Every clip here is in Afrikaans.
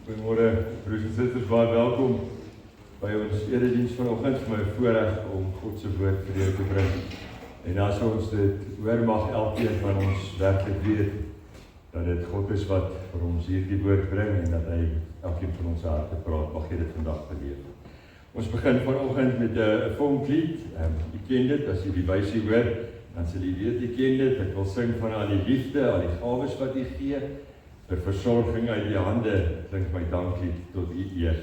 Goeiemôre, broers en susters, baie welkom by ons erediens vanoggend. Vir my voorreg om God se woord vir jou te bring. En as ons dit hoor, mag elkeen van ons werklik weet dat dit God is wat vir ons hierdie woord bring en dat hy elkeen van ons harte praat. Mag jy dit vandag beleef. Ons begin vanoggend met 'n vonklied. Jy ken dit, as jy die wysie hoor, dan sal jy weet jy ken dit. Ek wil sing van al die liefde, al die gawes wat hy gee. Vir versorging uit die hande, klink my danklied tot u eer.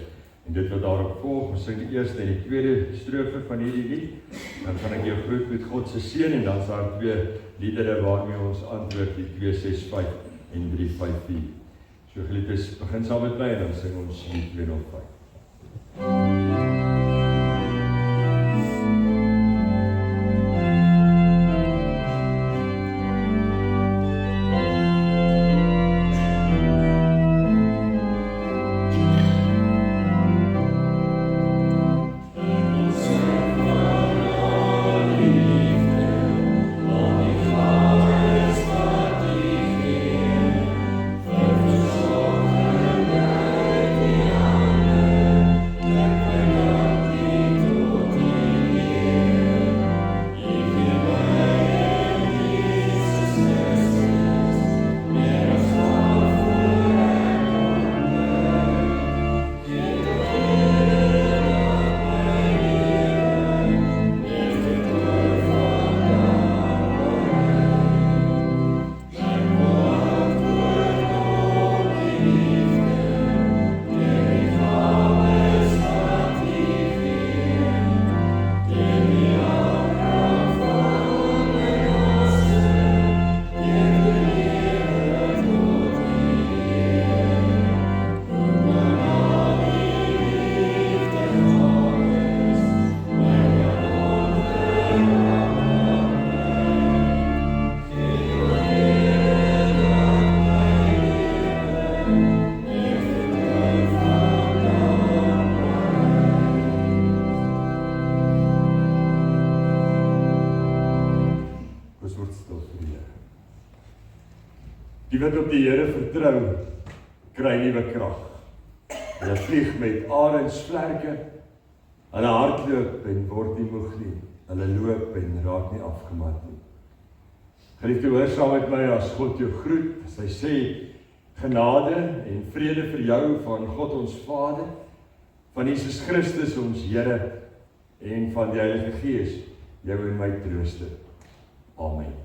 En dit wat daarop volg, ons sing die eerste en die tweede strofe van hierdie lied. Dan gaan ek jou groet met God se seën en dan is daar twee liedere waarmee ons antwoord, die 265 en 354. So geliefdes, begin saam met my en dan sing ons lied 205. Die wat op die Here vertrou, kry nuwe krag. Hulle vlieg met arendsvlerke, hulle hardloop en word nie moeg nie. Hulle loop en raak nie afgemat nie. Geliefde, hoor saam met my as God jou groet. Hy sê genade en vrede vir jou van God ons Vader, van Jesus Christus ons Here en van die Heilige Gees, jou en my trooster. Amen.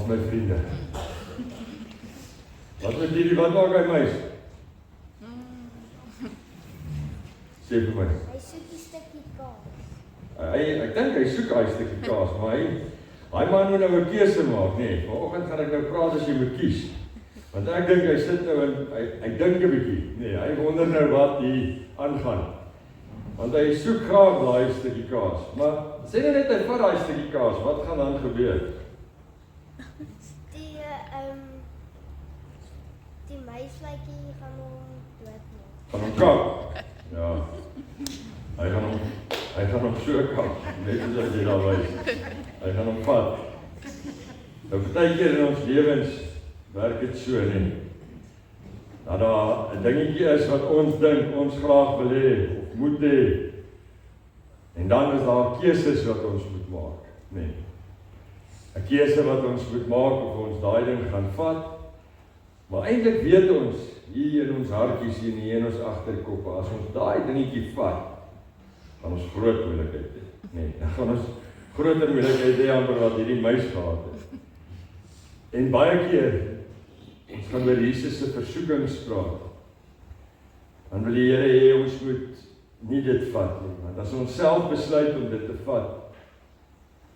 my vriende. Wat maak hy meis? Sê vir my. Hy soek 'n stukkie kaas. Ek dink hy soek hy stukkie kaas, maar hy man moet nou 'n keuse maak, nee. Vanoggend gaan ek nou praat as jy moet kies. Want ek dink hy sit nou en hy dink 'n bietjie. Nee, hy wonder nou wat hier aangaan. Want hy soek graag daai stukkie kaas. Maar sê net hy vat daai stukkie kaas, wat gaan dan gebeur? Die meisjie gaan hom doodmaak. Gaan hom kap. Ja. Hy gaan hom so kap. Net soos jy daar wys. Hy gaan hom vat. Nou partykeer in ons lewens werk dit so nie. Dat daar 'n dingetjie is wat ons dink ons graag wil hê of moet hê. En dan is daar keuses wat ons moet maak, nee. 'n Keuse wat ons moet maak of ons daai ding gaan vat. Maar eintlik weet ons hier in ons hartjies hier in ons agterkoppe, as ons daai dingetjie vat, gaan ons groot moeilikheid hê. Nee, dan gaan ons groter moeilikheid hê amper wat hierdie meis gehad het. En baie keer ons gaan oor Jesus se versoekings praat. Dan wil die Here hê ons moet nie dit vat nie, want as ons self besluit om dit te vat,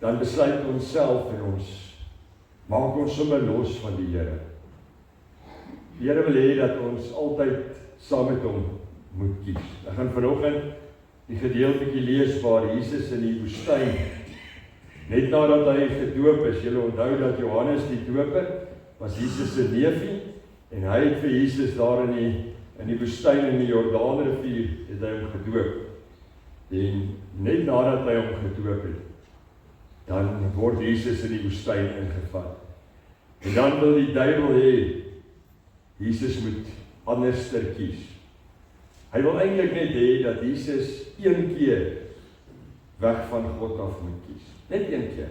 dan besluit ons self en ons maak ons sommer los van die Here. Die Here wil hê dat ons altyd saam met hom moet kies. Ek gaan vanoggend die gedeeltjie lees waar Jesus in die woestyn, net nadat hy gedoop is, julle onthou dat Johannes die doper was Jesus se neefie, en hy het vir Jesus daar in die woestyn in die Jordaanrivier het hy hom gedoop. En net nadat hy hom gedoop het, dan word Jesus in die woestyn ingevat. En dan wil die duiwel hê Jesus moet anderster kies. Hy wil eintlik net hê dat Jesus een keer weg van God af moet kies. Net een keer.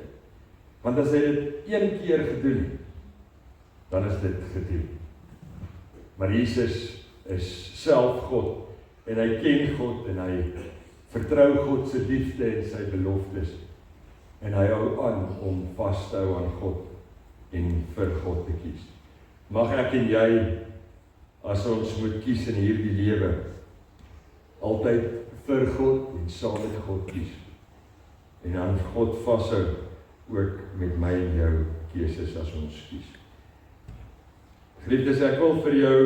Want as hy dit een keer gedoen het, dan is dit gedoen. Maar Jesus is self God en hy ken God en hy vertrou God se liefde en sy beloftes en hy hou aan om vas te hou aan God en vir God te kies. Mag ek en jy, as ons moet kies in hierdie lewe, altyd vir God en saam met God kies en aan God vashou ook met my en jou keuses as ons kies. Geliefdes, ek wil vir jou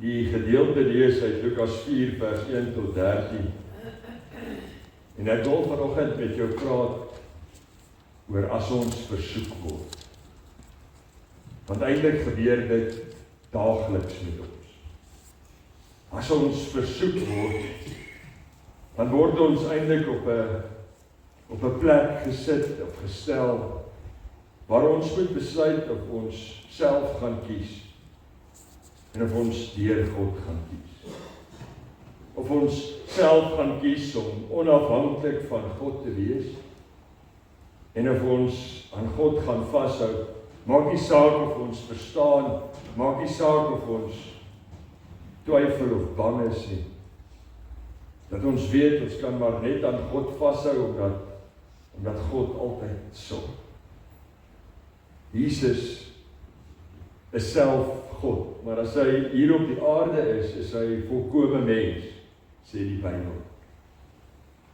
die gedeelte lees uit Lukas 4 vers 1 tot 13. En ek wil vanoggend met jou praat oor as ons versoek word. Want eintlik gebeur dit daagliks met ons. As ons versoek word, dan word ons eintlik op 'n plek gesit of gestel waar ons moet besluit of ons self gaan kies en of ons deur God gaan kies. Of ons self gaan kies om onafhanklik van God te wees en of ons aan God gaan vashou. Maak nie saak of ons verstaan, maak nie saak of ons twyfel of bang is nie. Dat ons weet ons kan maar net aan God vashou omdat God altyd sorg. Jesus is self God, maar as hy hier op die aarde is hy volkome mens, sê die Bybel.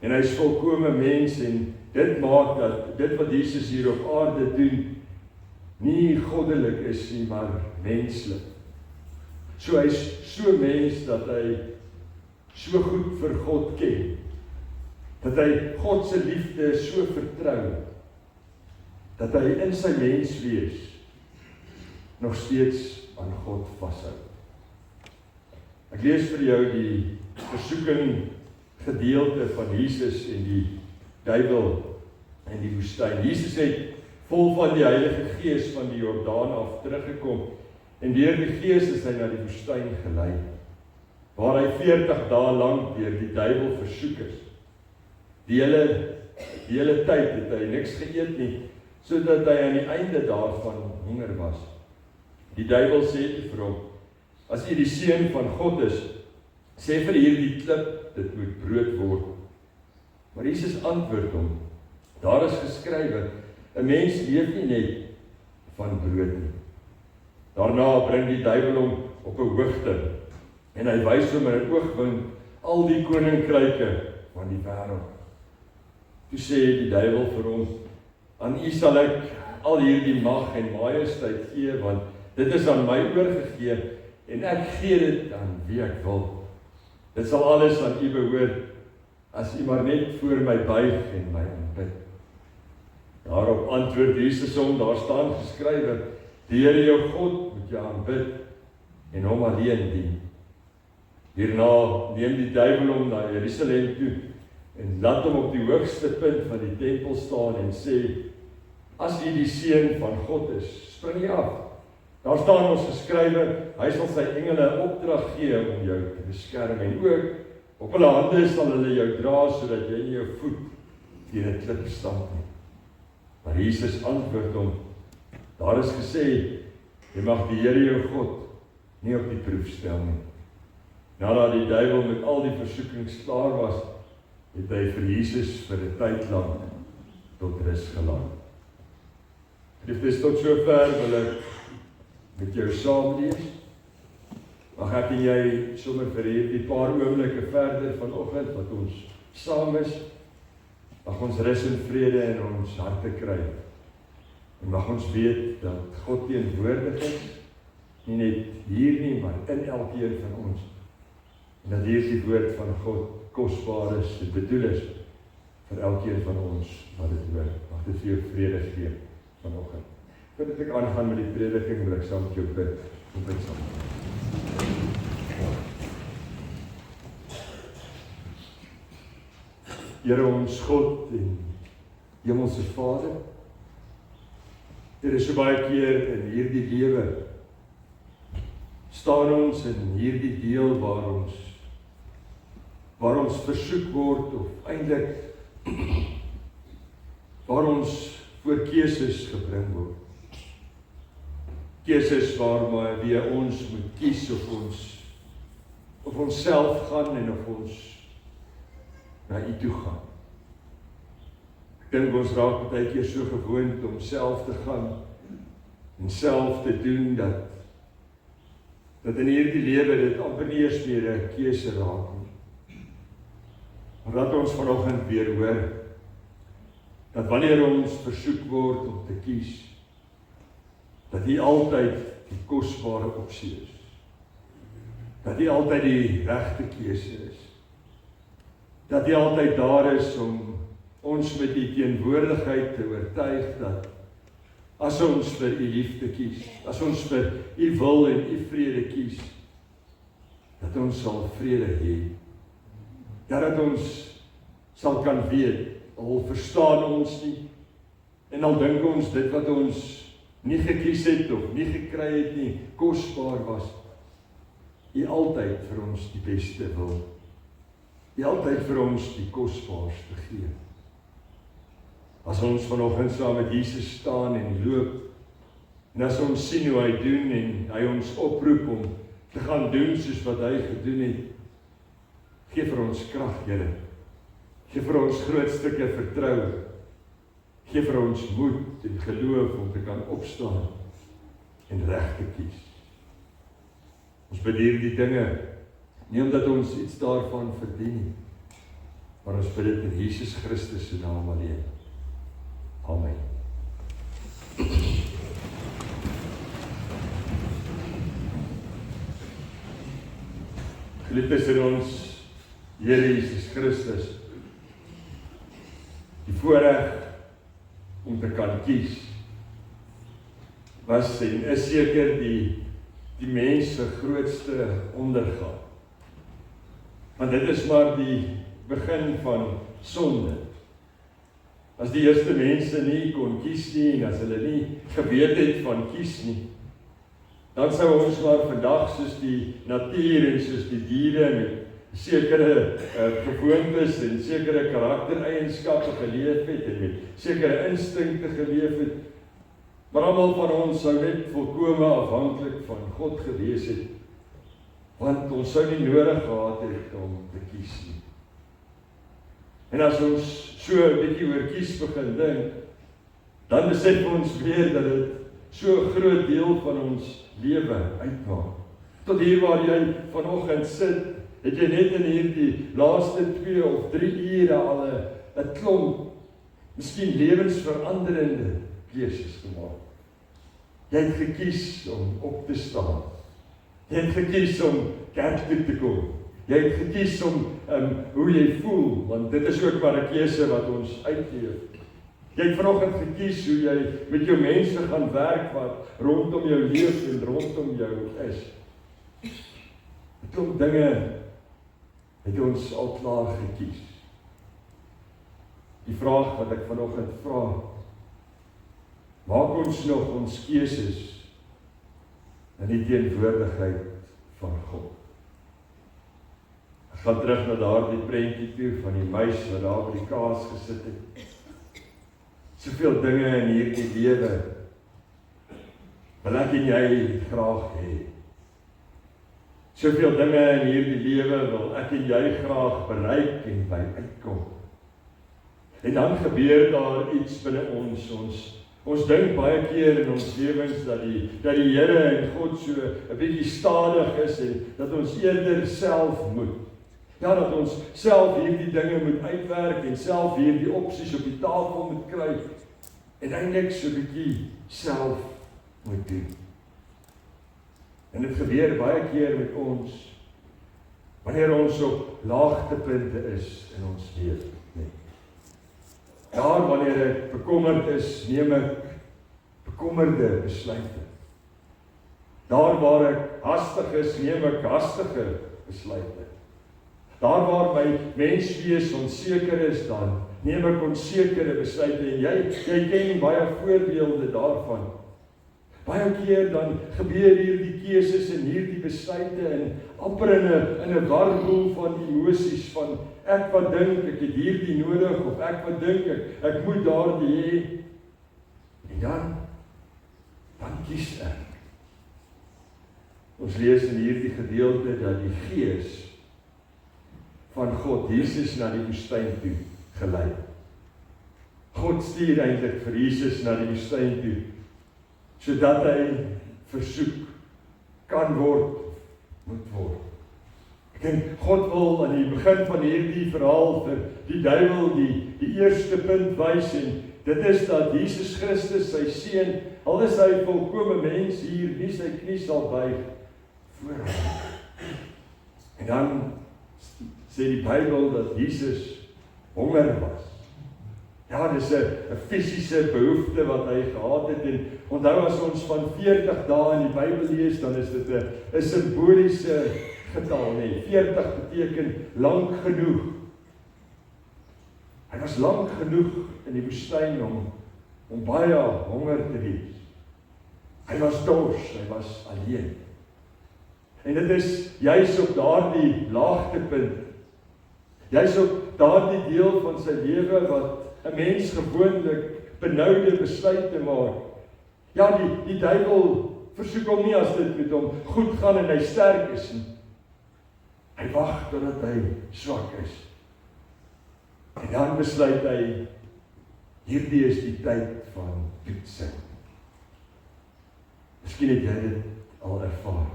En hy is volkome mens en dit maak dat dit wat Jesus hier op aarde doen, nie goddelik is nie, maar menslik. So hy is so mens dat hy so goed vir God ken, dat hy God se liefde so vertrou, dat hy in sy menswees nog steeds aan God vashou. Ek lees vir jou die versoeking gedeelte van Jesus en die duiwel in die woestyn. Jesus het vol van die Heilige Gees van die Jordaan af teruggekom en deur die Gees is hy na die woestyn gelei, waar hy 40 dae lank deur die duiwel versoek is. Die hele tyd het hy niks geëet nie, sodat hy aan die einde daarvan honger was. Die duiwel sê vir hom, as jy die seun van God is, sê vir hierdie klip, dit moet brood word. Maar Jesus antwoord hom, daar is geskrywe, 'n mens leef nie net van brood nie. Daarna bring die duiwel hom op 'n hoogte en hy wys hom in 'n oogwink al die koninkryke van die wêreld. Toe sê die duiwel vir hom, aan u sal ek al hierdie mag en majesteit gee, want dit is aan my oorgegee en ek gee dit aan wie ek wil. Dit sal alles aan u behoort, as u maar net voor my buig en my aanbid. Daarop antwoord Jesus hom, daar staan geskrywe, die Here jou God moet jy aanbid en hom alleen dien. Hierna neem die duiwel hom na Jerusalem toe en laat hom op die hoogste punt van die tempel staan en sê, as u die seun van God is, spring jy af. Daar staan ons geskrywe, hy sal sy engele opdrag gee om jou te beskerm en ook op hulle hande sal hulle jou dra sodat jy nie jou voet teen 'n klip stamp nie. Maar Jesus antwoord hom, daar is gesê, jy mag die Here jou God nie op die proef stel nie. Nadat die duiwel met al die versoekings klaar was, het hy vir Jesus vir 'n tyd lank tot rus gelaat. Geliefdes, tot sover wil ek met jou saam lees. Mag ek en jy sommer vir hierdie paar oomblikke verder vanoggend wat ons saam is, mag ons rus en vrede in ons harte kry. En mag ons weet dat God teenwoordig is, nie net hier nie, maar in elkeen van ons. En dat hierdie woord van God kosbaar is, dit bedoel is vir elkeen van ons wat dit hoor. Mag dit vir jou vrede gee vanoggend. Voordat ek aangaan met die prediking, wil ek saam met jou bid. Kom bid saam. Here ons God en Hemelse Vader, Here, so baie keer in hierdie lewe staan ons in hierdie deel waar ons versoek word of eintlik waar ons voor keuses gebring word. Keuses waarmee ons moet kies of ons self gaan en of ons na U toe gaan. Ek dink ons raak baie keer so gewoond om self te gaan en self te doen dat in hierdie lewe dit amper nie eens meer 'n keuse raak nie. Maar dat ons vanoggend weer hoor dat wanneer ons versoek word om te kies, dat U altyd die kosbare opsie is. Dat U altyd die regte keuse is. Dat U altyd daar is om ons met U teenwoordigheid te oortuig dat as ons vir U liefde kies, as ons vir U wil en U vrede kies, dat ons sal vrede hê. Dat ons sal kan weet, al verstaan ons nie, en al dink ons dit wat ons nie gekies het of nie gekry het nie, kosbaar was, U altyd vir ons die beste wil. U altyd vir ons die kosbaarste gee. As ons vanoggend saam met Jesus staan en loop, en as ons sien hoe hy doen en hy ons oproep om te gaan doen soos wat hy gedoen het, gee vir ons krag, Here. Gee vir ons groot stukke vertroue. Gee vir ons moed en geloof om te kan opstaan en reg te kies. Ons bid hierdie dinge, nie omdat ons iets daarvan verdien nie, maar ons bid dit in Jesus Christus se naam alleen. Amen. Geliefdes in ons Here Jesus Christus, die voorreg om te kan kies, was en is seker die mens se grootste ondergang. Want dit is maar die begin van sonde. As die eerste mense nie kon kies nie, en as hulle nie geweet het van kies nie, dan sou ons maar vandag soos die natuur en soos die diere met sekere gewoontes en sekere karaktereienskappe geleef het en met sekere instinkte geleef het, maar almal van ons sou net volkome afhanklik van God gewees het, want ons sou nie nodig gehad het om te kies nie. En as ons so 'n bietjie oor kies begin dink, dan besef ons weer dat dit so 'n groot deel van ons lewe uitmaak. Tot hier waar jy vanoggend sit, het jy net in hierdie laaste 2 of 3 ure al 'n klomp, miskien lewensveranderende keuses gemaak. Jy het gekies om op te staan. Jy het gekies om kerk toe te kom. Jy het gekies om hoe jy voel, want dit is ook maar 'n keuse wat ons uitleef. Jy het vanoggend gekies hoe jy met jou mense gaan werk wat rondom jou leef en rondom jou is. 'n Klomp dinge het ons al klaar gekies. Die vraag wat ek vanoggend vra, maak ons nog ons keuses in die teenwoordigheid van God? Ek gaan terug na daardie prentjie toe van die muis wat daar by die kaas gesit het. Soveel dinge in hierdie lewe wil ek en jy graag hê. Soveel dinge in hierdie lewe wil ek en jy graag bereik en by uitkom. En dan gebeur daar iets binne ons. Ons dink baie keer in ons lewens dat die Here en God so 'n bietjie stadig is en dat ons eerder self moet. Ja, dat ons self hierdie dinge moet uitwerk en self hierdie opsies op die tafel moet kry en eintlik so 'n bietjie self moet doen. En dit gebeur baie keer met ons wanneer ons op laagtepunte is in ons lewe. Daar wanneer ek bekommerd is, neem ek bekommerde besluite. Daar waar ek hastig is, neem ek hastige besluite. Daar waar my menswees onseker is, dan neem ek onsekere besluite. En jy ken baie voorbeelde daarvan. Baie keer dan gebeur hierdie keuses en hierdie besluite en amper in 'n warboel van emosies van ek wat dink ek het hierdie nodig of ek wat dink ek moet daardie hê. En dan kies ek. Ons lees in hierdie gedeelte dat die Gees van God Jesus na die woestyn toe gelei. God stuur eintlik vir Jesus na die woestyn toe sodat hy versoek kan word, moet word. Ek dink God wil aan die begin van hierdie verhaal vir die duiwel die eerste punt wys en dit is dat Jesus Christus sy seun, al is hy volkome mens hier, nie sy knie sal buig voor hom. En dan sê die Bybel dat Jesus honger was. Ja, dis 'n fisiese behoefte wat hy gehad het en onthou as ons van 40 dae in die Bybel lees, dan is dit 'n simboliese getal, nee. 40 beteken lank genoeg. Hy was lank genoeg in die woestyn om baie honger te wees. Hy was dors, hy was alleen. En dit is juis op daardie laagtepunt, juis op daardie deel van sy lewe wat 'n mens gewoonlik benoude besluite maak. Ja, die duiwel versoek hom nie as dit met hom goed gaan en hy sterk is nie. Hy wag totdat hy swak is. En dan besluit hy, hierdie is die tyd van toetsing. Miskien het jy dit al ervaar.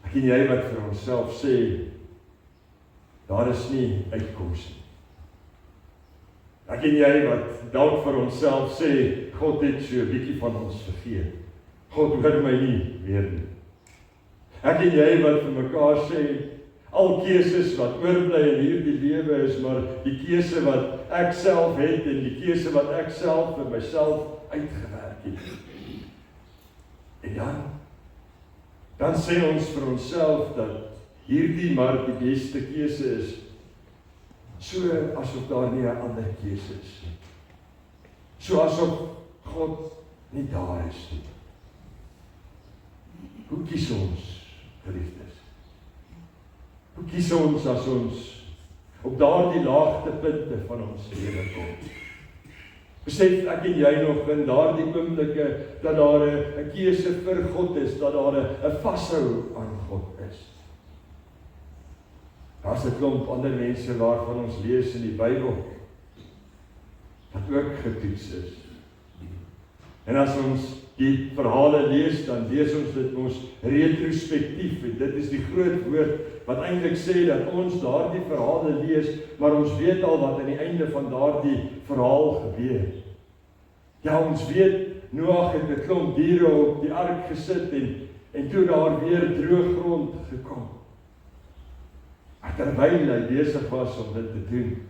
Ek en jy wat vir onsself sê, daar is nie uitkoms nie. Ek en jy wat dalk vir onsself sê, God het so 'n bietjie van ons vergeet. God hoor my nie weer nie. Ek en jy wat vir mekaar sê, al keuses wat oorbly in hierdie lewe is maar die keuse wat ek self het en die keuse wat ek self vir myself uitgewerk het. En dan sê ons vir onsself dat hierdie maar die beste keuse is, so asof daar nie 'n ander keuse is nie. So asof God nie daar is nie. Hoe kies ons, geliefdes? Hoe kies ons as ons op daardie laagtepunte van ons lewe kom? Besef ek en jy nog in daardie oomblikke dat daar 'n keuse vir God is, dat daar 'n vashou aan God is. Daar's 'n klomp ander mense waarvan ons lees in die Bybel wat ook getoets is. En as ons die verhale lees, dan lees ons dit ons retrospektief, en dit is die groot woord wat eintlik sê dat ons daardie verhale lees, maar ons weet al wat aan die einde van daardie verhaal gebeur. Ja, ons weet, Noag het 'n klomp diere op die ark gesit en toe daar weer droë grond gekom. Maar terwyl hy besig was om dit te doen,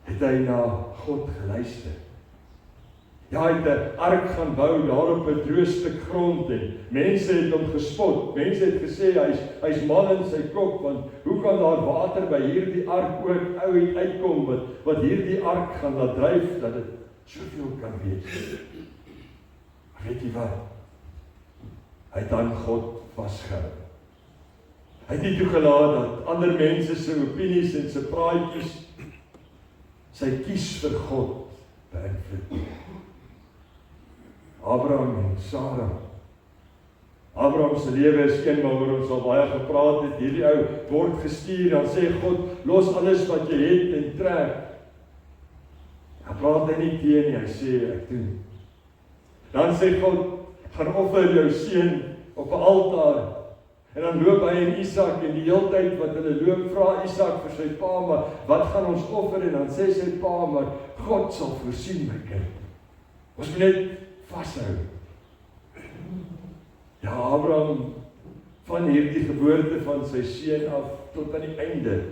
het hy na God geluister. Ja, hy het 'n ark gaan bou daar op 'n droë stuk grond en mense het hom gespot. Mense het gesê hy's mal in sy kop, want hoe kan daar water by hierdie ark ook uitkom wat hierdie ark gaan laat dryf dat dit soveel kan wees. Weet jy wat? Hy het aan God vasgehou. Hy het nie toegelaat dat ander mense se opinies en sy praatjies sy kies vir God beïnvloed. Abraham en Sarah. Abraham se lewe is een waaroor ons al baie gepraat het. Hierdie ou word gestuur, dan sê God, los alles wat jy het en trek. Hy praat hy nie teen nie, hy sê ek doen. Dan sê God, gaan offer jou seun op 'n altaar. En dan loop hy en Isak en die hele tyd wat hulle loop, vra Isak vir sy pa, maar wat gaan ons offer? En dan sê sy pa, maar God sal voorsien my kind. Ons moet net vashou. Ja, Abraham, van hierdie geboorte van sy seun af tot aan die einde,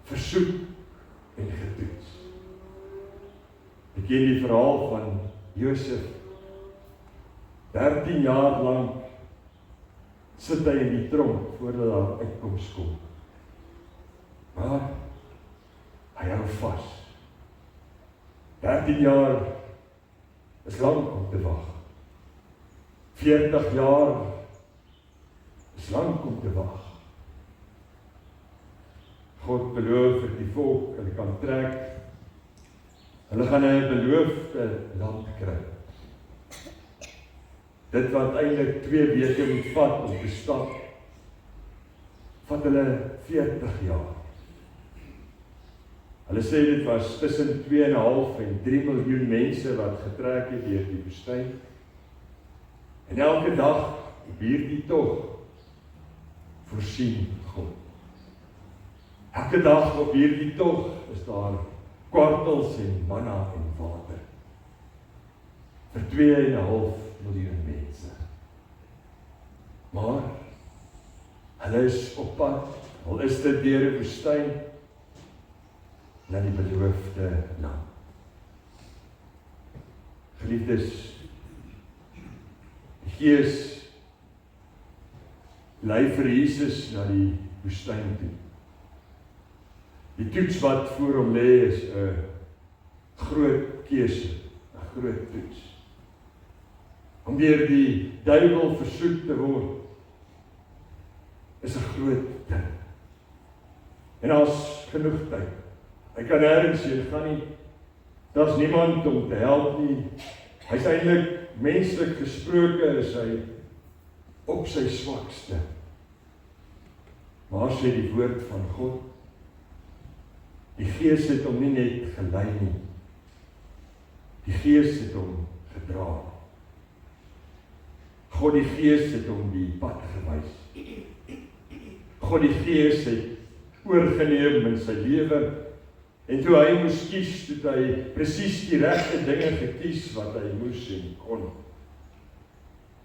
versoek en getoets. Ek ken die verhaal van Josef. 13 jaar lang sit hy in die tronk voordat daar uitkoms kom. Maar hy hou vas. 13 jaar is lang om te wag. 40 jaar is lang om te wag. God beloof vir die volk, hulle kan trek. Hulle gaan 'n beloofde land kry. Dit wat eintlik 2 weke moet vat om te stap, vat hulle 40 jaar. Hulle sê dit was tussen 2,5 en 3 miljoen mense wat getrek het deur die woestyn. En elke dag op hierdie tog voorsien God. Elke dag op hierdie tog is daar kwartels en manna en water. Vir 2,5 miljoen mense. Maar hulle is op pad, al is dit deur 'n woestyn, na die beloofde land. Geliefdes, die Gees lei vir Jesus na die woestyn toe. Die toets wat voor hom lê is 'n groot keuse, 'n groot toets. Om deur die duiwel versoek te word, is 'n groot ding. En daar's genoeg tyd. Hy kan nêrens heen gaan nie. Daar's niemand om te help nie. Hy's eintlik menslik gesproke is hy op sy swakste. Maar sê die woord van God, die Gees het hom nie net gelei nie. Die Gees het hom gedra. God die Gees het hom die pad gewys. God die Gees het oorgeneem in sy lewe. En toe hy moes kies, toe hy presies die regte dinge gekies wat hy moes en kon.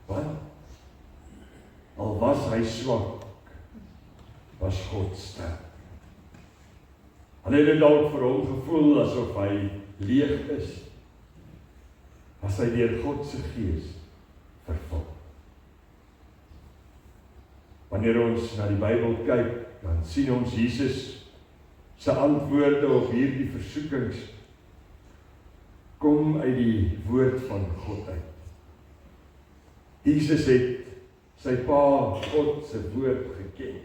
Wat? Al was hy swak, was God sterk. Al het dit dalk vir hom gevoel asof hy leeg is, was hy deur God se Gees vervul. Wanneer ons na die Bybel kyk, dan sien ons Jesus se antwoorde op hierdie versoekings kom uit die woord van God uit. Jesus het sy pa God se woord geken.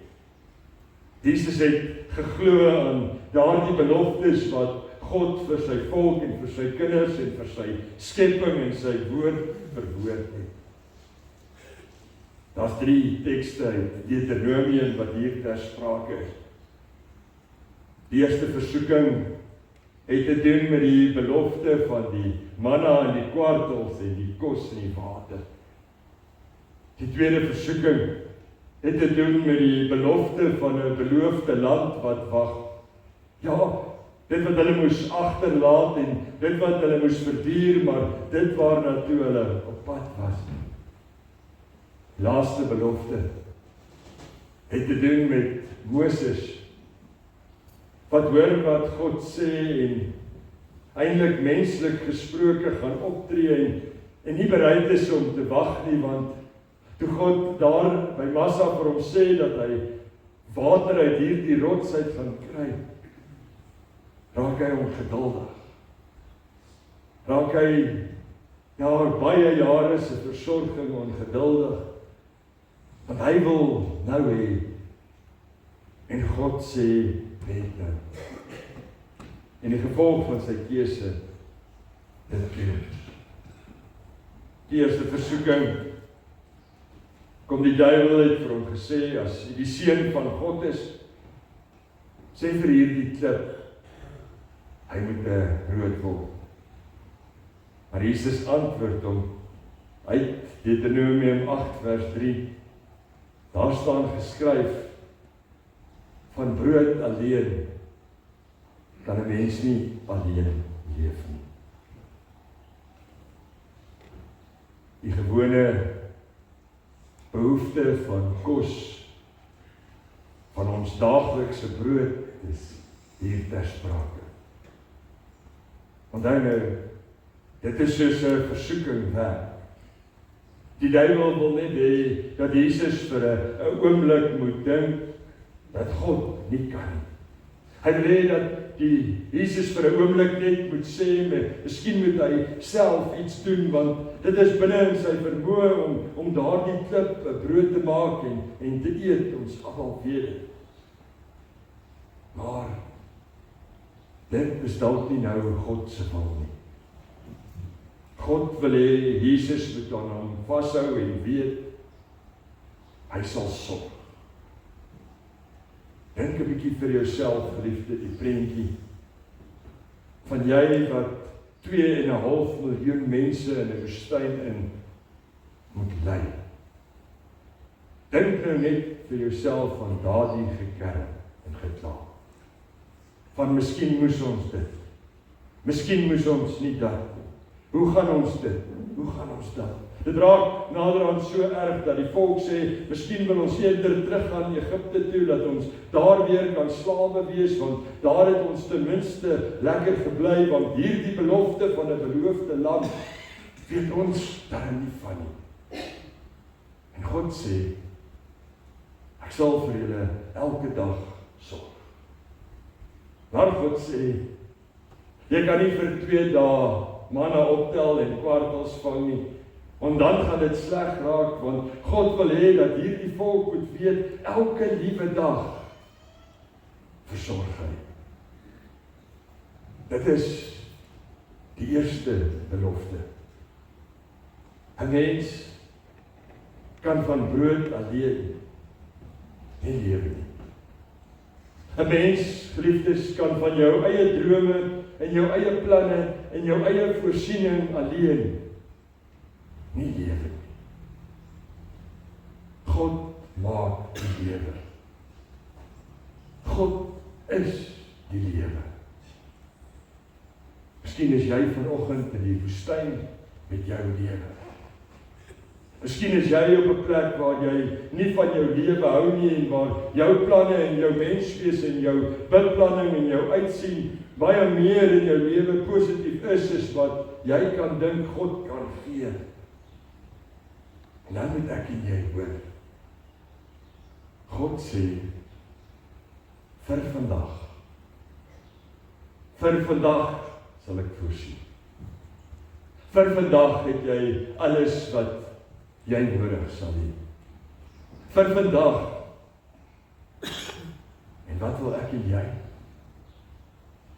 Jesus het geglo aan daardie beloftes wat God vir sy volk en vir sy kinders en vir sy skepping en sy woord verwoord het. Daar's 3 tekste uit Deuteronomium wat hier ter sprake is. Die eerste versoeking het te doen met die belofte van die manna en die kwartels en die kos en die water. Die tweede versoeking het te doen met die belofte van 'n beloofde land wat wag. Ja, dit wat hulle moes agterlaat en dit wat hulle moes verduur, maar dit waarna toe hulle op pad was. Laaste belofte het te doen met Moses, wat hoor wat God sê en eintlik menslik gesproke gaan optree en nie bereid is om te wag nie, want toe God daar by Massa vir hom sê dat hy water uit hierdie rots uit gaan kry, raak hy ongeduldig. Raak hy baie jare se versorging ongeduldig, want hy wil nou hê, en God sê net nou. En die gevolg van sy keuse, dit keer. Die eerste versoeking, kom die duiwel het vir hom gesê, as hy die seun van God is, sê vir hierdie klip, hy moet brood word. Maar Jesus antwoord hom, uit Deuteronomium 8 vers 3, daar staan geskryf, van brood alleen, kan 'n mens nie alleen leef nie. Die gewone behoefte van kos, van ons daaglikse brood, is hier ter sprake. Onthou nou, dit is soos 'n versoeking werk. Die duiwel wil net hê dat Jesus vir 'n oomblik moet dink dat God nie kan nie. Hy wil hê dat die Jesus vir 'n oomblik net moet sê, miskien moet hy self iets doen, want dit is binne in sy vermoë om daardie klip 'n brood te maak en te eet, ons almal weet dit. Maar dit is dalk nie nou God se wil nie. God wil hê Jesus moet aan hom vashou en weet, hy sal sorg. Dink 'n bietjie vir jouself, geliefde, die prentjie van jy wat 2,5 miljoen mense in 'n woestyn in moet lei. Dink nou net vir jouself van daardie gekerm en gekla. Van miskien moes ons dit. Miskien moes ons nie dat. Hoe gaan ons dit? Hoe gaan ons dat? Dit raak naderhand so erg dat die volk sê, miskien wil ons eerder terug gaan Egipte toe, dat ons daar weer kan slawe wees, want daar het ons ten minste lekker gebly, want hierdie belofte van 'n beloofde land, weet ons daar nie van nie. En God sê, ek sal vir julle elke dag sorg. Maar God sê, jy kan nie vir 2 dae manna optel en kwartels vang nie, want dan gaan dit sleg raak, want God wil hê dat hierdie volk moet weet, elke liewe dag versorg hy. Dit is die eerste belofte. 'n Mens kan van brood alleen nie lewe nie. 'n Mens, geliefdes, kan van jou eie drome en jou eie planne en jou eie voorsiening alleen nie lewe nie. God maak die lewe. God is die lewe. Miskien is jy vanoggend in die woestyn met jou lewe. Miskien is jy op 'n plek waar jy nie van jou lewe hou nie en waar jou planne en jou menswees en jou beplanning en jou uitsien baie meer in jou lewe positief is wat jy kan dink God kan gee. En dan moet ek en jy hoor. God sê, vir vandag sal ek voorsien. Vir vandag het jy alles wat jy nodig sal hê. Vir vandag. En wat wil ek en jy?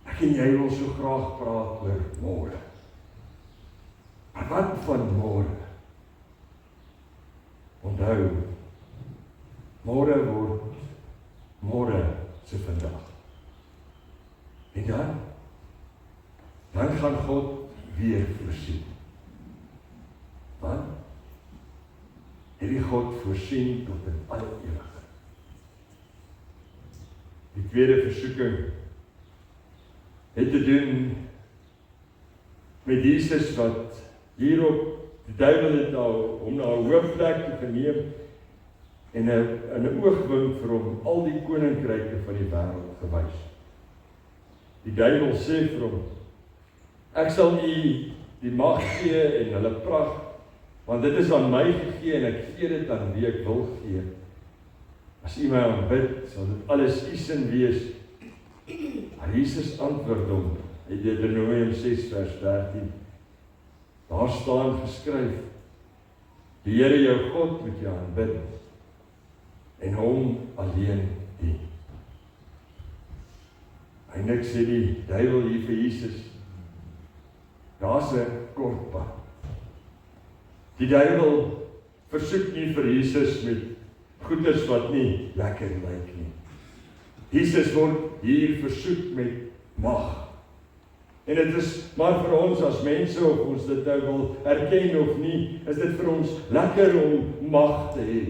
Ek en jy wil so graag praat oor môre. Maar wat van môre? Onthou, môre word môre se vandag. En dan, gaan God weer voorsien. Want hierdie God voorsien tot in alle ewigheid. Die tweede versoeking het te doen met Jesus wat hierop die duiwel het hom na 'n hoë plek te geneem en 'n oogwink vir hom al die koninkryke van die wêreld gewys. Die duiwel sê vir hom, ek sal u die mag gee en hulle pragt, want dit is aan my gegee en ek gee dit aan wie ek wil gee. As u my aanbid, sal dit alles u sin wees. Maar Jesus antwoord hom in Deuteronomium 6 vers 13. Daar staan geskryf, die Here jou God moet jy aanbid en hom alleen dien. Eindelik sê die duiwel hier vir Jesus, daar's 'n kort pad. Die duiwel versoek nie vir Jesus met goeders wat nie lekker lyk nie. Jesus word hier versoek met mag. En dit is maar vir ons as mense, of ons dit nou wil erken of nie, is dit vir ons lekker om mag te hê.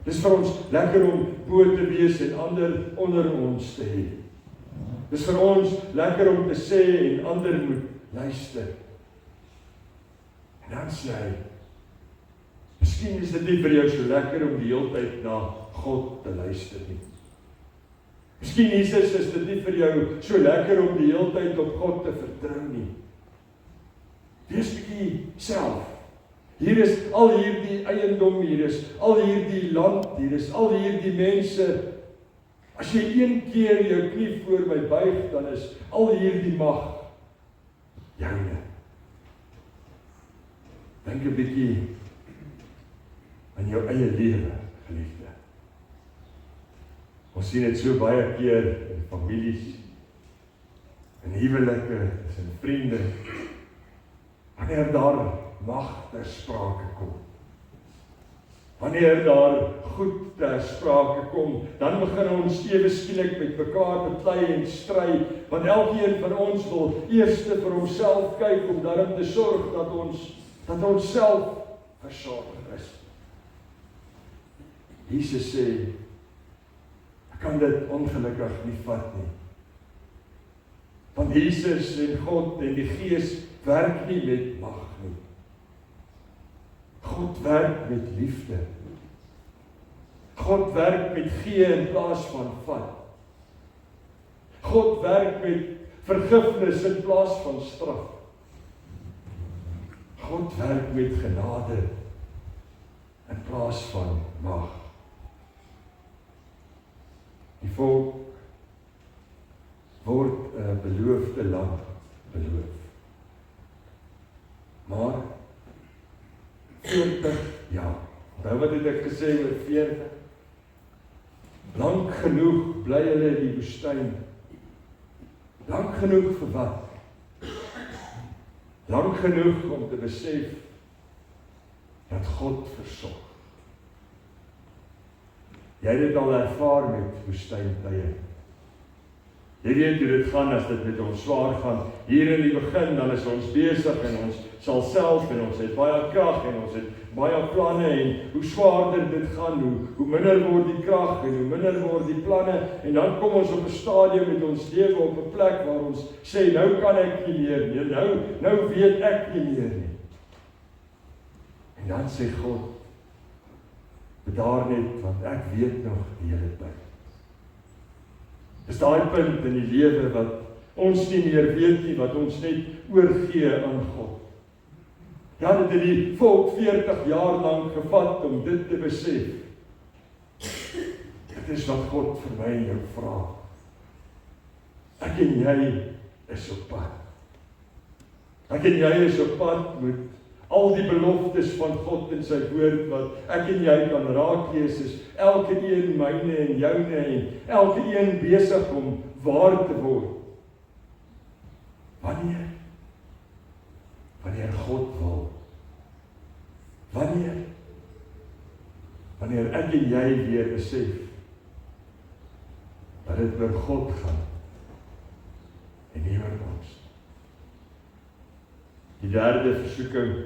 Dit is vir ons lekker om bo te wees en ander onder ons te hê. Dit is vir ons lekker om te sê en ander moet luister. En dan sê hy, miskien is dit nie vir jou so lekker om die hele tyd na God te luister nie. Miskien Jesus is dit nie vir jou so lekker om die hele tyd op God te vertrou nie. Wees bietjie self. Hier is al hierdie eiendom, hier is al hierdie land, hier is al hierdie mense. As jy een keer jou knie voor my buig, dan is al hierdie mag joune. Dink 'n bietjie aan jou eie lewe, geliefde. Ons sien dit so baie keer in families, in huwelike, in vriende, wanneer daar mag ter sprake kom. Wanneer daar goed ter sprake kom, dan begin ons ewe skielik met mekaar beklei en stry, want elkeen van ons wil eers vir homself kyk om daarom te sorg dat ons self versorg is. Jesus sê, ek kan dit ongelukkig nie vat nie. Want Jesus en God en die Gees werk nie met mag nie. God werk met liefde. God werk met gee in plaas van vat. God werk met vergifnis in plaas van straf. God werk met genade in plaas van mag. Die volk word 'n beloofde land beloof. Maar 40 jaar. Nou wat het ek gesê oor 40? Lank genoeg bly hulle in die woestyn. Lank genoeg vir wat? Lank genoeg om te besef dat God versorg. Jy het dit al ervaar met woestyntye. Jy weet hoe dit gaan as dit met ons swaar gaan. Hier in die begin, dan is ons besig en ons sal self en ons het baie krag en ons het baie planne en hoe swaarder dit gaan, hoe minder word die krag en hoe minder word die planne en dan kom ons op 'n stadium met ons lewe op 'n plek waar ons sê, nou kan ek nie meer nie, nou weet ek nie meer nie. En dan sê God, bedaar net, want ek weet nog die hele tyd. Dis daai punt in die lewe wat ons nie meer weet nie, wat ons net oorgee aan God. Ja, dit het die volk 40 jaar lank gevat om dit te besef. Dit is wat God vir my en jou vra. Ek en jy is op pad. Ek en jy is op pad met al die beloftes van God in sy woord wat ek en jy kan raak lees, is elke een myne en joune en elke een besig om waar te word. Wanneer God wil. Wanneer ek en jy weer besef dat dit oor God gaan en nie oor ons. Die derde versoeking.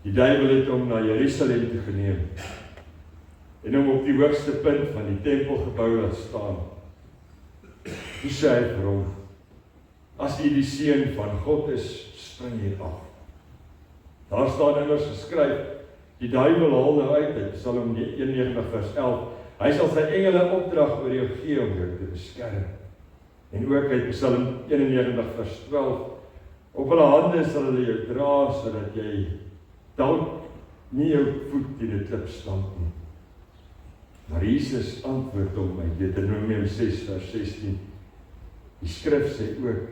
Die duiwel het hom na Jerusalem toe geneem en hom op die hoogste punt van die tempelgebou laat staan. Toe sê hy vir hom, as jy die seun van God is, spring hier af. Daar staan immers geskryf, die duiwel haal nou uit Psalm 91 vers 11, hy sal sy engele opdrag oor jou gee om jou te beskerm. En ook uit Psalm 91 vers 12, op hulle hande sal hulle jou dra, sodat jy dalk nie jou voet in die klip stamp nie. Maar Jesus antwoord hom uit Deuteronomium 6 vers 16, die skrif sê ook,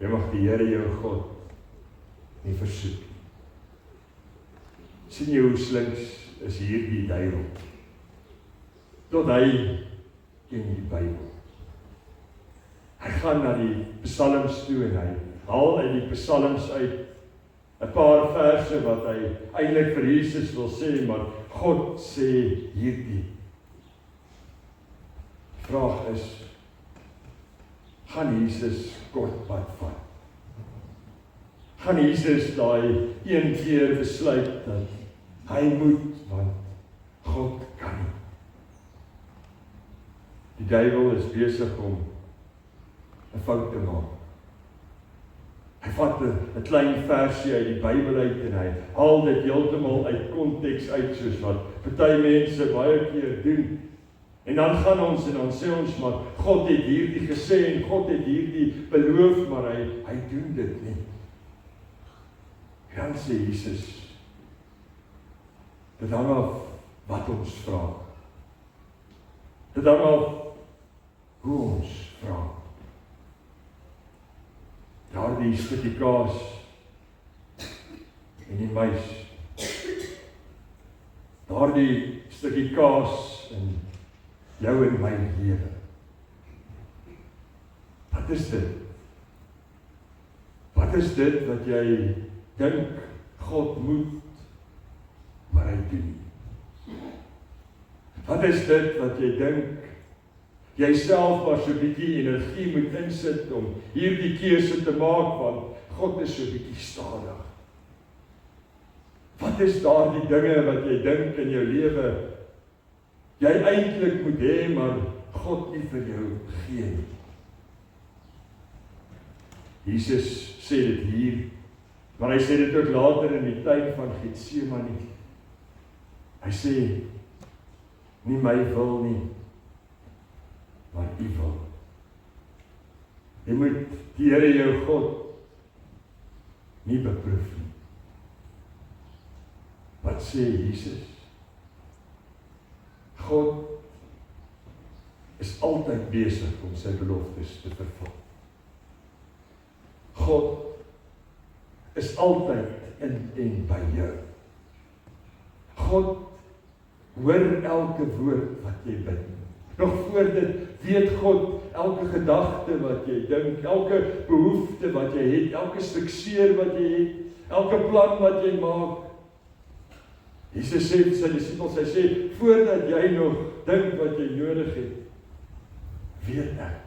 jy mag die Here jou God nie versoek nie. Sien jy hoe slinks is hier die duiwel? Tot hy ken die Bybel. Hy gaan na die psalms toe en hy haal uit die psalms uit 'n paar verse wat hy eintlik vir Jesus wil sê, maar God sê hierdie. Die vraag is, gaan Jesus kort pad vat? Gaan Jesus daai een keer besluit dat hy moet, want God kan nie. Die duiwel is besig om 'n fout te maak. Hy vat 'n klein versie uit die Bybel uit en hy haal dit heeltemal uit konteks uit, soos wat party mense baie keer doen. En dan gaan ons en dan sê ons, maar God het hierdie gesê en God het hierdie beloof, maar hy doen dit nie. Dan sê Jesus, dit hang af wat ons vra. Dit hang af hoe ons vra. Daardie stukkie kaas en die muis. Daardie stukkie kaas in jou en my lewe. Wat is dit? Wat is dit wat jy dink God moet, maar hy doen nie? Wat is dit wat jy dink jy self maar so 'n bietjie energie moet insit om hierdie keuse te maak, want God is so 'n bietjie stadig? Wat is daardie dinge wat jy dink in jou lewe jy eintlik moet hê, maar God nie vir jou gee nie? Jesus sê dit hier, maar hy sê dit ook later in die tuin van Getsemane. Hy sê, nie my wil nie, maar U wil. Jy moet die Here jou God nie beproef nie. Wat sê Jesus? God is altyd besig om sy beloftes te vervul. God is altyd in en by jou. God hoor elke woord wat jy bid. Nog voor dit weet God elke gedagte wat jy dink, elke behoefte wat jy het, elke stuk seer wat jy het, elke plan wat jy maak. Jesus sê vir sy disippels, hy sê, voordat jy nog dink wat jy nodig het, weet ek.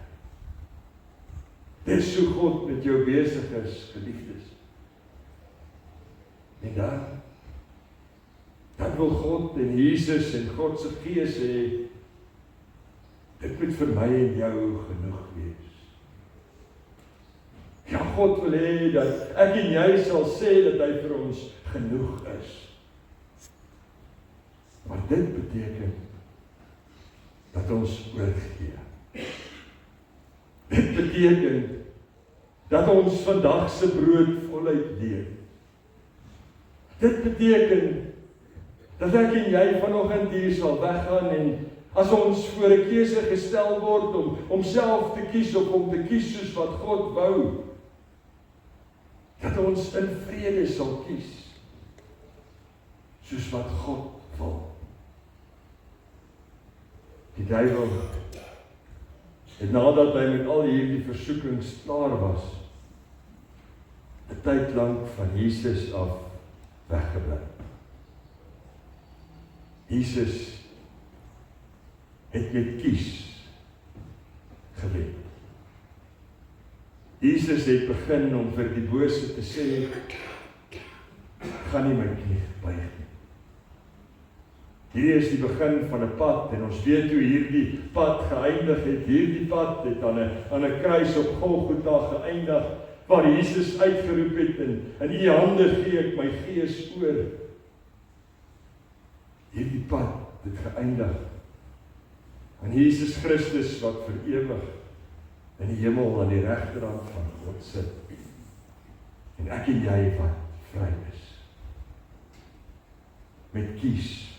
Dis hoe God met jou besig is, geliefdes. En dan wil God en Jesus en God se Gees sê, dit moet vir my en jou genoeg wees. Ja, God wil hê dat ek en jy sal sê dat hy vir ons genoeg is. Maar dit beteken dat ons oorgee. Dit beteken dat ons vandag se brood voluit leef. Dit beteken dat ek en jy vanoggend hier sal weggaan en as ons voor 'n keuse gestel word om self te kies of om te kies soos wat God wou, dat ons in vrede sal kies soos wat God wil. Die duiwel het nadat hy met al hierdie versoekings klaar was, 'n tyd lank van Jesus af weggebly. Jesus het met kies gewen. Jesus het begin om vir die bose te sê, gaan nie my knie buig nie. Hierdie is die begin van 'n pad, en ons weet hoe hierdie pad geëindig het. Hierdie pad het aan 'n kruis op Golgotha geëindig, waar Jesus uitgeroep het, in U hande gee ek my gees oor. Hierdie pad het geëindig aan Jesus Christus wat vir ewig in die hemel aan die regterhand van God sit. En ek en jy wat vry is. Met kies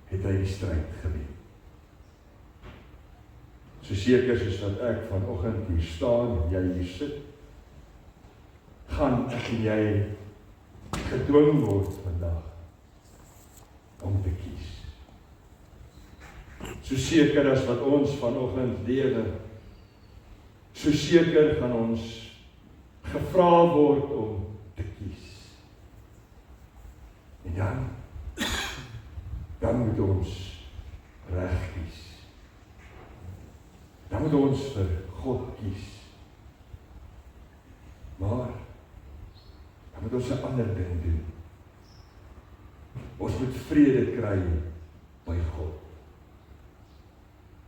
het hy die stryd gewen. So seker soos wat ek vanoggend hier staan en jy hier sit, gaan ek en jy gedwing word vandag om te kies. So seker as wat ons vanoggend lewe, so seker gaan ons gevra word om te kies. En dan moet ons reg kies. Dan moet ons vir God kies. Maar dan moet ons 'n ander ding doen. Ons moet vrede kry by God.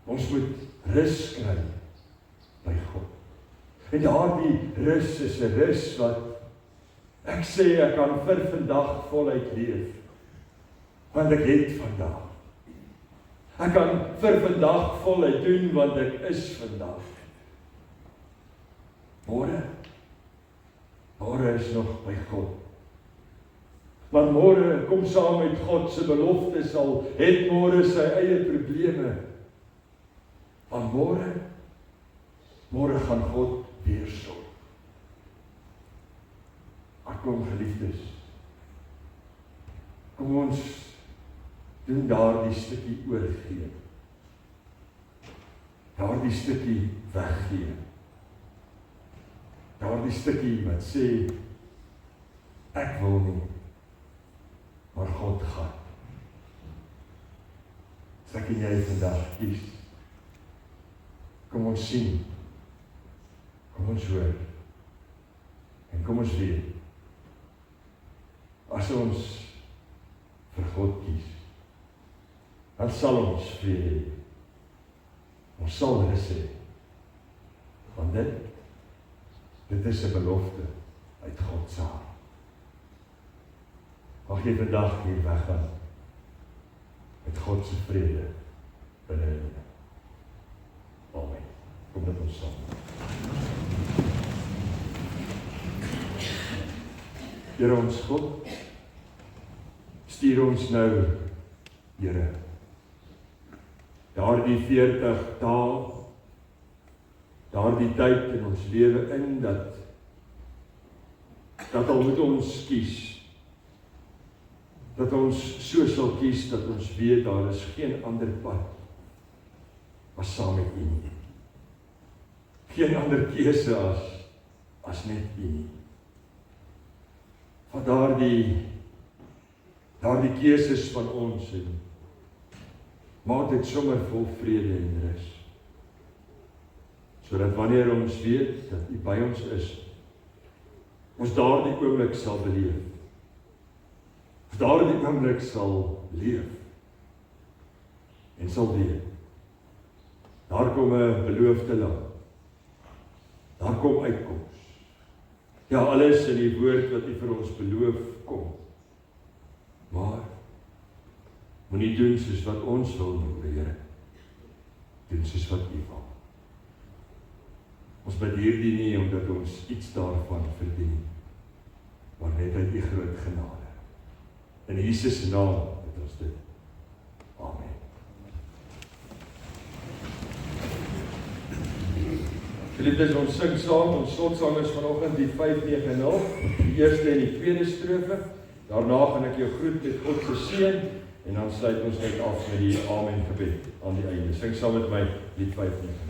Ons moet rus kry by God. En daardie rus is 'n rus wat ek sê ek kan vir vandag voluit leef. Want ek het vandag. Ek kan vir vandag voluit doen want ek is vandag. Môre is nog by God. Want môre kom saam met God se beloftes al het môre sy eie probleme. Want môre gaan God weer sorg. Kom geliefdes, kom ons doen daardie stukkie oorgee. Daardie stukkie weggee. Daardie stukkie wat sê, ek wil nie, maar God gaan. As ek en jy vandag kies, kom ons sien, kom ons hoor, en kom ons weet, as ons vir God kies, dan sal ons vrede hê. Ons sal rus hê. Want dit is 'n belofte uit God se hand. Mag jy vandag hier weggaan met God se vrede binne jou. Amen. Kom met ons saam. Here ons God, stuur ons nou, Here, daardie 40 dae, daardie tyd in ons lewe in, dat al moet ons kies, dat ons so sal kies, dat ons weet, daar is geen ander pad, as saam met U nie. Geen ander keuse as net U nie. Van daardie keuses van ons, en maak dit sommer vol vrede en rus. Sodat wanneer ons weet, dat U by ons is, ons daardie oomblik sal beleef. Ons daardie oomblik sal leef. En sal weet. Daar kom 'n beloofde land. Daar kom uitkoms. Ja, alles in die woord wat U vir ons beloof kom. Maar moenie doen soos wat ons wil nie, Here. Doen soos wat U wil. Ons bid hierdie nie omdat ons iets daarvan verdien, maar net uit U groot genade. In Jesus se naam bid ons dit. Amen. Geliefdes, ons sing saam, ons slotsang is vanoggend die 590, die eerste en die tweede strofe. Daarna gaan ek jou groet met God se seën, en dan sluit ons net af met die Amen gebed aan die einde. Sing saam met my lied 590.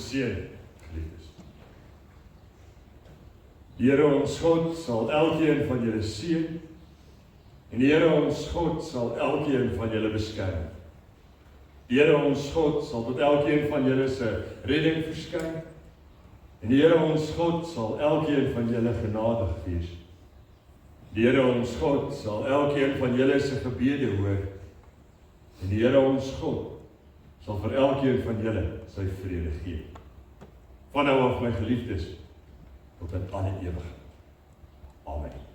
seën, geliefdes. Die Here ons God sal elkeen van julle seën, en die Here ons God sal elkeen van julle beskerm. Die Here ons God sal tot elkeen van julle se redding verskyn, en die Here ons God sal elkeen van julle genadig wees. Die Here ons God sal elkeen van julle se gebede hoor, en die Here ons God sal vir elkeen van julle sy vrede gee. Van nou af, my geliefdes, tot in alle ewigheid. Amen.